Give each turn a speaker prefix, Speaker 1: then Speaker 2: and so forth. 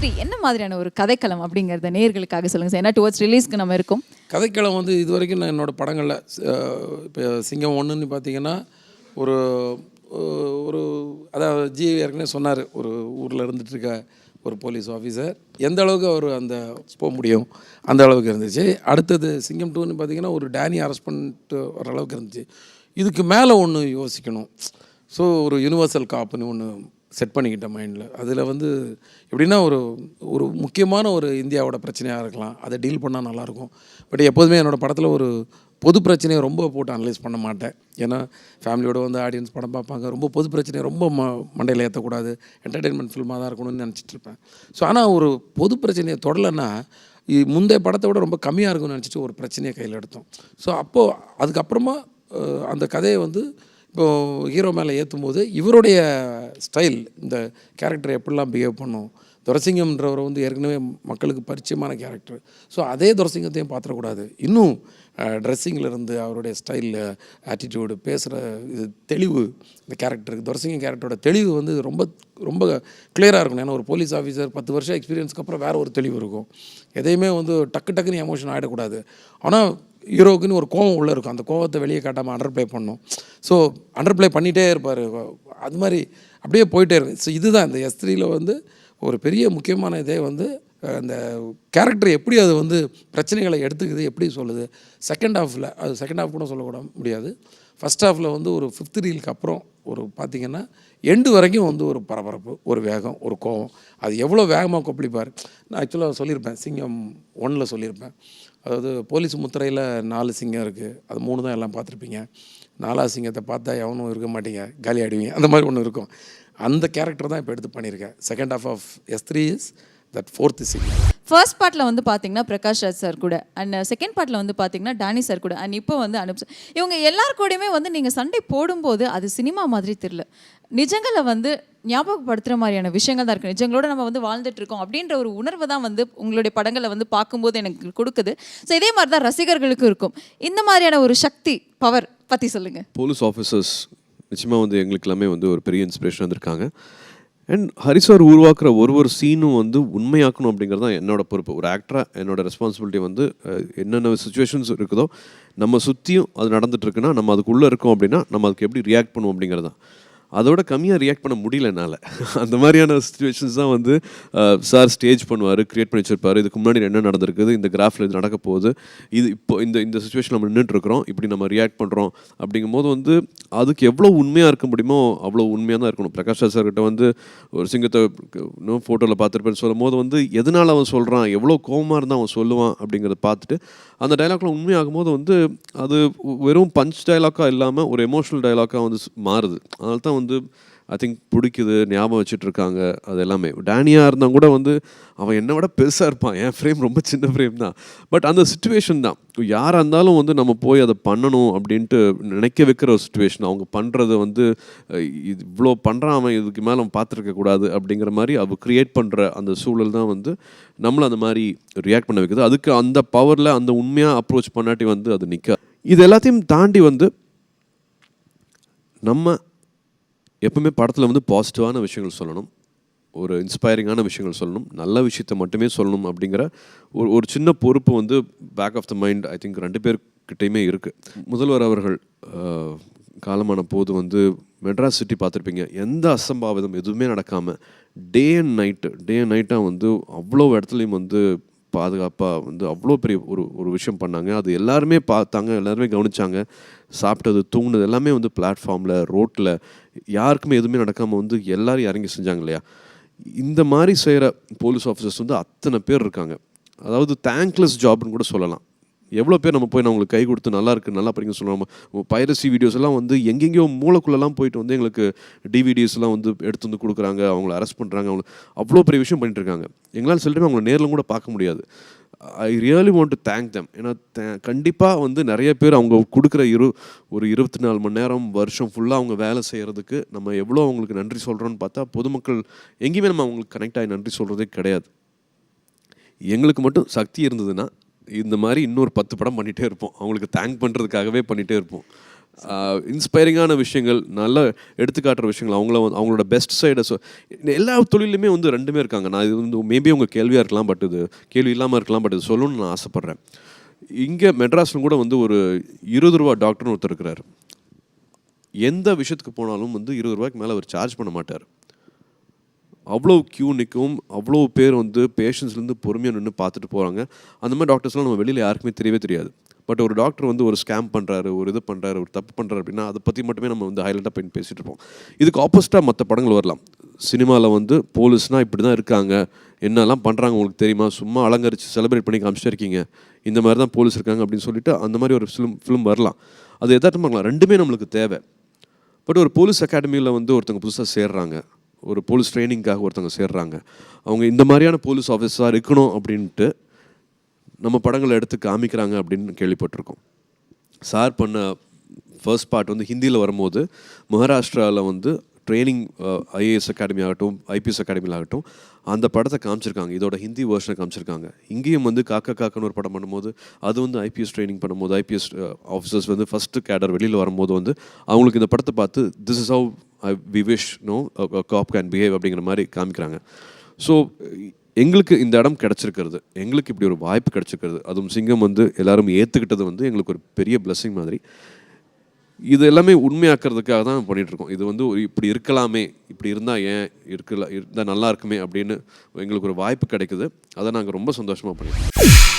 Speaker 1: எஸ்த்ரி என்ன மாதிரியான ஒரு கதைக்களம் அப்படிங்கிறத நேயர்களுக்காக சொல்லுங்கள் சார். ஏன்னா டுவர்ட்ஸ் ரிலீஸ்க்கு நம்ம இருக்கோம்.
Speaker 2: கதைக்களம் வந்து இது வரைக்கும் நான் என்னோடய படங்களில் இப்போ சிங்கம் ஒன்றுன்னு பார்த்தீங்கன்னா ஒரு ஒரு அதாவது ஏற்கனவே சொன்னார், ஒரு ஊரில் இருந்துகிட்ருக்க ஒரு போலீஸ் ஆஃபீஸர் எந்த அளவுக்கு அவர் அந்த போக முடியும் அந்த அளவுக்கு இருந்துச்சு. அடுத்தது சிங்கம் 2ன்னு பார்த்தீங்கன்னா ஒரு டேனி அரெஸ்ட் பண்ணிட்டு வர அளவுக்கு இருந்துச்சு. இதுக்கு மேலே ஒன்று யோசிக்கணும். ஸோ ஒரு யூனிவர்சல் காப்புன்னு ஒன்று செட் பண்ணிக்கிட்டேன் மைண்டில். அதில் வந்து எப்படின்னா ஒரு ஒரு முக்கியமான ஒரு இந்தியாவோட பிரச்சனையாக இருக்கலாம், அதை டீல் பண்ணால் நல்லாயிருக்கும். பட் எப்போதுமே என்னோடய படத்தில் ஒரு பொது பிரச்சனையை ரொம்ப போட்டு அனலைஸ் பண்ண மாட்டேன். ஏன்னா ஃபேமிலியோடு வந்து ஆடியன்ஸ் படம் பார்ப்பாங்க. ரொம்ப பொது பிரச்சனையை ரொம்ப மண்டையில் ஏற்றக்கூடாது, என்டர்டெயின்மெண்ட் ஃபில்மாக தான் இருக்கணும்னு நினச்சிட்ருப்பேன். ஸோ ஆனால் ஒரு பொது பிரச்சனையை தொடலைன்னா முந்தைய படத்தை விட ரொம்ப கம்மியாக இருக்கும்னு நினச்சிட்டு ஒரு பிரச்சனையை கையில் எடுத்தோம். ஸோ அப்போது அதுக்கப்புறமா அந்த கதையை வந்து இப்போது ஹீரோ மேலே ஏற்றும் போது இவருடைய ஸ்டைல், இந்த கேரக்டர் எப்படிலாம் பிஹேவ் பண்ணும், துரசிங்கம்ன்றவர் வந்து ஏற்கனவே மக்களுக்கு பரிச்சயமான கேரக்டர். ஸோ அதே துரசிங்கத்தையும் பார்த்துடக்கூடாது. இன்னும் ட்ரெஸ்ஸிங்கிலேருந்து அவருடைய ஸ்டைலில், ஆட்டிடியூடு, பேசுகிற இது தெளிவு, இந்த கேரக்டருக்கு துரசிங்கம் கேரக்டரோட தெளிவு வந்து ரொம்ப ரொம்ப கிளியராக இருக்கணும். ஏன்னா ஒரு போலீஸ் ஆஃபீஸர் 10 வருஷம் எக்ஸ்பீரியன்ஸ்க்கு அப்புறம் வேறு ஒரு தெளிவு இருக்கும். எதையுமே வந்து டக்குன்னு எமோஷன் ஆகிடக்கூடாது. ஆனால் ஹீரோக்குன்னு ஒரு கோவம் உள்ளே இருக்கும். அந்த கோவத்தை வெளியே காட்டாமல் அண்டர் ப்ளே பண்ணணும். ஸோ அண்டர் ப்ளே பண்ணிகிட்டே இருப்பார். அது மாதிரி அப்படியே போயிட்டே இருக்கும். ஸோ இதுதான் இந்த எஸ்த்ரியில் வந்து ஒரு பெரிய முக்கியமான இதே வந்து அந்த கேரக்டர் எப்படி அது வந்து பிரச்சனைகளை எடுத்துக்குது, எப்படி சொல்லுது. செகண்ட் ஹாஃபில் அது செகண்ட் ஹாஃப் கூட சொல்லக்கூட முடியாது. ஃபஸ்ட் ஹாஃபில் வந்து ஒரு 5th ரீலுக்கு அப்புறம் ஒரு பார்த்திங்கன்னா எண்டு வரைக்கும் வந்து ஒரு பரபரப்பு, ஒரு வேகம், ஒரு கோவம். அது எவ்வளோ வேகமாக கொப்பளிப்பார். நான் ஆக்சுவலாக சொல்லியிருப்பேன், சிங்கம் 1ல் சொல்லியிருப்பேன். அதாவது போலீஸ் முத்திரையில் 4 சிங்கம் இருக்குது, அது 3 தான் எல்லாம் பார்த்துருப்பீங்க. 4ஆவது சிங்கத்தை பார்த்தா எவனும் இருக்க மாட்டீங்க, காலி ஆடுவீங்க, அந்த மாதிரி ஒன்று இருக்கும். அந்த கேரக்டர் தான் இப்போ எடுத்து பண்ணியிருக்கேன். செகண்ட் ஹாஃப் ஆஃப் எஸ்த்ரி is that 4th Singam.
Speaker 1: First பார்ட்டில் வந்து பார்த்தீங்கன்னா பிரகாஷ் ராஜ் சார் கூட, அண்ட் செகண்ட் பார்ட்டில் வந்து பார்த்தீங்கன்னா டானி சார் கூட, அண்ட் இப்போ வந்து அனுப் சார். இவங்க எல்லார் கூடயுமே வந்து நீங்கள் சண்டை போடும்போது அது சினிமா மாதிரி தெரியல, நிஜங்களை வந்து ஞாபகப்படுத்துகிற மாதிரியான விஷயங்கள் தான் இருக்குது. நிஜங்களோட நம்ம வந்து வாழ்ந்துட்டு இருக்கோம் அப்படின்ற ஒரு உணர்வு தான் வந்து உங்களுடைய படங்களை வந்து பார்க்கும்போது எனக்கு கொடுக்குது. ஸோ இதே மாதிரி தான் ரசிகர்களுக்கும் இருக்கும். இந்த மாதிரியான ஒரு சக்தி, பவர் பற்றி சொல்லுங்கள்.
Speaker 3: போலீஸ் ஆஃபீஸர்ஸ் நிச்சயமாக வந்து எங்களுக்கு எல்லாமே வந்து ஒரு பெரிய இன்ஸ்பிரேஷன் வந்திருக்காங்க. அண்ட் ஹரிசார் உருவாக்குற ஒரு சீனும் வந்து உண்மையாக்கணும் அப்படிங்கிறது தான் என்னோட பொறுப்பு. ஒரு ஆக்டராக என்னோட ரெஸ்பான்சிபிலிட்டி வந்து என்னென்ன சுச்சுவேஷன்ஸ் இருக்குதோ நம்ம சுற்றியும் அது நடந்துகிட்ருக்குன்னா நம்ம அதுக்குள்ளே இருக்கோம் அப்படின்னா நம்ம அதுக்கு எப்படி ரியாக்ட் பண்ணுவோம் அப்படிங்கிறது தான். அதோட கம்மியாக ரியாக்ட் பண்ண முடியல என்னால். அந்த மாதிரியான சுச்சுவேஷன்ஸ் தான் வந்து சார் ஸ்டேஜ் பண்ணுவார், க்ரியேட் பண்ணி வச்சிருப்பார். இதுக்கு முன்னாடி என்ன நடந்திருக்குது, இந்த கிராஃபில் இது நடக்க போகுது, இது இப்போ இந்த சுச்சுவேஷன் நம்ம நின்றுட்டுருக்குறோம், இப்படி நம்ம ரியாக்ட் பண்ணுறோம் அப்படிங்கும் போது வந்து அதுக்கு எவ்வளோ உண்மையாக இருக்க முடியுமோ அவ்வளோ உண்மையாக தான் இருக்கணும். பிரகாஷ் ராஜ் சார்கிட்ட வந்து ஒரு சிங்கத்தை இன்னும் ஃபோட்டோவில் பார்த்துருப்பேன்னு சொல்லும் போது வந்து எதனால் அவன் சொல்கிறான், எவ்வளோ கோவமாக இருந்தால் அவன் சொல்லுவான் அப்படிங்கிறத பார்த்துட்டு அந்த டைலாக்ல உண்மையாகும் போது வந்து அது வெறும் பஞ்ச் டைலாக்காக இல்லாமல் ஒரு எமோஷ்னல் டைலாக்காக வந்து மாறுது. அதனால தான் வந்து ஐ திங்க் பிடிக்குது, ஞாபகம் வச்சுட்ருக்காங்க. அது எல்லாமே டேனியாக இருந்தால் கூட வந்து அவன் என்னை விட பெருசாக இருப்பான், என் ஃப்ரேம் ரொம்ப சின்ன ஃப்ரேம் தான். பட் அந்த சுச்சுவேஷன் தான் யாராக இருந்தாலும் வந்து நம்ம போய் அதை பண்ணணும் அப்படின்ட்டு நினைக்க வைக்கிற ஒரு சுச்சுவேஷன். அவங்க பண்ணுறது வந்து இது இவ்வளோ பண்ணுறான், அவன் இதுக்கு மேலே அவன் பார்த்துருக்கக்கூடாது அப்படிங்கிற மாதிரி அவள் க்ரியேட் பண்ணுற அந்த சூழல் தான் வந்து நம்மளை அந்த மாதிரி ரியாக்ட் பண்ண வைக்குது. அதுக்கு அந்த பவரில் அந்த உண்மையாக அப்ரோச் பண்ணாட்டி வந்து அது நிற்க. இது எல்லாத்தையும் தாண்டி வந்து நம்ம எப்பவுமே படத்தில் வந்து பாசிட்டிவான விஷயங்கள் சொல்லணும், ஒரு இன்ஸ்பைரிங்கான விஷயங்கள் சொல்லணும், நல்ல விஷயத்தை மட்டுமே சொல்லணும் அப்படிங்கிற ஒரு சின்ன பொறுப்பு வந்து back of the mind I think 2 பேர்கிட்டையுமே இருக்குது. முதல்வர் அவர்கள் காலமான போது வந்து மெட்ராஸ் சிட்டி பார்த்துருப்பீங்க, எந்த அசம்பாவிதம் எதுவுமே நடக்காமல் டே அண்ட் நைட்டாக வந்து அவ்வளோ இடத்துலையும் வந்து பாதுகாப்பாக வந்து அவ்வளோ பெரிய ஒரு விஷயம் பண்ணாங்க. அது எல்லாருமே பார்த்தாங்க, எல்லாருமே கவனித்தாங்க. சாப்பிட்டது, தூங்கினது எல்லாமே வந்து பிளாட்ஃபார்மில், ரோட்டில் யாருக்குமே எதுவுமே நடக்காமல் வந்து எல்லோரும் இறங்கி செஞ்சாங்க இல்லையா. இந்த மாதிரி செய்கிற போலீஸ் ஆஃபீஸர்ஸ் வந்து அத்தனை பேர் இருக்காங்க. அதாவது தேங்க்லெஸ் ஜாப்னு கூட சொல்லலாம். எவ்வளோ பேர் நம்ம போய் நான் உங்களுக்கு கை கொடுத்து நல்லா இருக்குது, நல்லா படிங்க சொல்லுவாங்க. பைரசி வீடியோஸ் எல்லாம் வந்து எங்கெங்கேயோ மூளைக்குள்ளெல்லாம் போயிட்டு வந்து எங்களுக்கு டிவிடிஸ்லாம் வந்து எடுத்து வந்து கொடுக்குறாங்க, அவங்கள அரெஸ்ட் பண்ணுறாங்க, அவங்க அவ்வளோ பெரிய விஷயம் பண்ணிட்டு இருக்காங்க. எங்களால் சில டைம் அவங்கள நேரில் கூட பார்க்க முடியாது. I really want to thank them. ஏன்னா கண்டிப்பாக வந்து நிறைய பேர் அவங்க கொடுக்குற ஒரு 24 மணி நேரம் வருஷம் ஃபுல்லாக அவங்க வேலை செய்கிறதுக்கு நம்ம எவ்வளோ அவங்களுக்கு நன்றி சொல்கிறோன்னு பார்த்தா பொதுமக்கள் எங்கேயுமே நம்ம அவங்களுக்கு கனெக்ட் ஆகி நன்றி சொல்கிறதே கிடையாது. எங்களுக்கு மட்டும் சக்தி இருந்ததுன்னா இந்த மாதிரி இன்னொரு 10 படம் பண்ணிகிட்டே இருப்போம், அவங்களுக்கு தேங்க் பண்ணுறதுக்காகவே பண்ணிகிட்டே இருப்போம். இன்ஸ்பைரிங்கான விஷயங்கள், நல்ல எடுத்துக்காட்டுற விஷயங்கள், அவங்களோட பெஸ்ட் சைடை எல்லா தொழிலுமே வந்து ரெண்டுமே இருக்காங்க. நான் இது வந்து மேபி உங்கள் கேள்வியாக இருக்கலாம், பட் இது கேள்வி இல்லாமல் இருக்கலாம், பட் இது சொல்லணும்னு நான் ஆசைப்பட்றேன். இங்கே மெட்ராஸில் கூட வந்து ஒரு 20 ரூபா டாக்டர்னு ஒருத்தர் இருக்கிறார். எந்த விஷயத்துக்கு போனாலும் வந்து 20 ரூபாய்க்கு மேலே அவர் சார்ஜ் பண்ண மாட்டார். அவ்வளோ க்யூ நிற்கும், அவ்வளோ பேர் வந்து பேஷண்ட்ஸ்லேருந்து பொறுமையாக நின்று பார்த்துட்டு போகிறாங்க. அந்த மாதிரி டாக்டர்ஸ்லாம் நம்ம வெளியில் யாருக்குமே தெரியவே தெரியாது. பட் ஒரு டாக்டர் வந்து ஒரு ஸ்கேம் பண்ணுறாரு, ஒரு இது பண்ணுறாரு, ஒரு தப்பு பண்ணுறாரு அப்படின்னா அதை பற்றி மட்டுமே நம்ம வந்து ஹைலைட்டாக பண்ணி பேசிகிட்டு இருப்போம். இதுக்கு ஆப்போசிட்டாக மற்ற படங்கள் வரலாம். சினிமாவில் வந்து போலீஸ்னால் இப்படி தான் இருக்காங்க, என்னெல்லாம் பண்ணுறாங்க உங்களுக்கு தெரியுமா, சும்மா அலங்கரித்து செலிப்ரேட் பண்ணி காமிச்சிட்டே இருக்கீங்க, இந்த மாதிரி தான் போலீஸ் இருக்காங்க அப்படின்னு சொல்லிட்டு அந்த மாதிரி ஒரு ஃபிலிம் வரலாம். அது எதார்த்தமாக இருக்கலாம். ரெண்டுமே நம்மளுக்கு தேவை. பட் ஒரு போலீஸ் அகாடமியில் வந்து ஒருத்தவங்க புதுசாக சேர்றாங்க, ஒரு போலீஸ் ட்ரைனிங்காக ஒருத்தவங்க சேர்றாங்க, அவங்க இந்த மாதிரியான போலீஸ் ஆஃபீஸராக இருக்கணும் அப்படின்ட்டு நம்ம படங்களை எடுத்து காமிக்கிறாங்க அப்படின்னு கேள்விப்பட்டிருக்கோம். சார் பண்ண ஃபர்ஸ்ட் பார்ட் வந்து ஹிந்தியில் வரும்போது மகாராஷ்டிராவில் வந்து ட்ரைனிங் ஐஏஎஸ் அகாடமி ஆகட்டும், ஐபிஎஸ் அகாடமியில் ஆகட்டும், அந்த படத்தை காமிச்சிருக்காங்க. இதோட ஹிந்தி வேர்ஷனை காமிச்சிருக்காங்க. இங்கேயும் வந்து காக்கா காக்கன்னு ஒரு படம் பண்ணும்போது அது வந்து ஐபிஎஸ் ட்ரைனிங் பண்ணும்போது ஐபிஎஸ் ஆஃபீஸர்ஸ் வந்து ஃபஸ்ட்டு கேடர் வெளியில் வரும்போது வந்து அவங்களுக்கு இந்த படத்தை பார்த்து this is how we wish no cop can behave அப்படிங்கிற மாதிரி காமிக்கிறாங்க. ஸோ எங்களுக்கு இந்த இடம் கிடச்சிருக்கிறது, எங்களுக்கு இப்படி ஒரு வாய்ப்பு கிடச்சிருக்கிறது, அதுவும் சிங்கம் வந்து எல்லாரும் ஏற்றுக்கிட்டது வந்து எங்களுக்கு ஒரு பெரிய பிளெஸிங் மாதிரி. இது எல்லாமே உண்மையாக்குறதுக்காக தான் பண்ணிகிட்ருக்கோம். இது வந்து இப்படி இருக்கலாமே, இப்படி இருந்தால் ஏன் இருந்தால் நல்லா இருக்குமே அப்படின்னு எங்களுக்கு ஒரு வாய்ப்பு கிடைக்குது. அதை நாங்கள் ரொம்ப சந்தோஷமாக பண்ணியிருக்கோம்.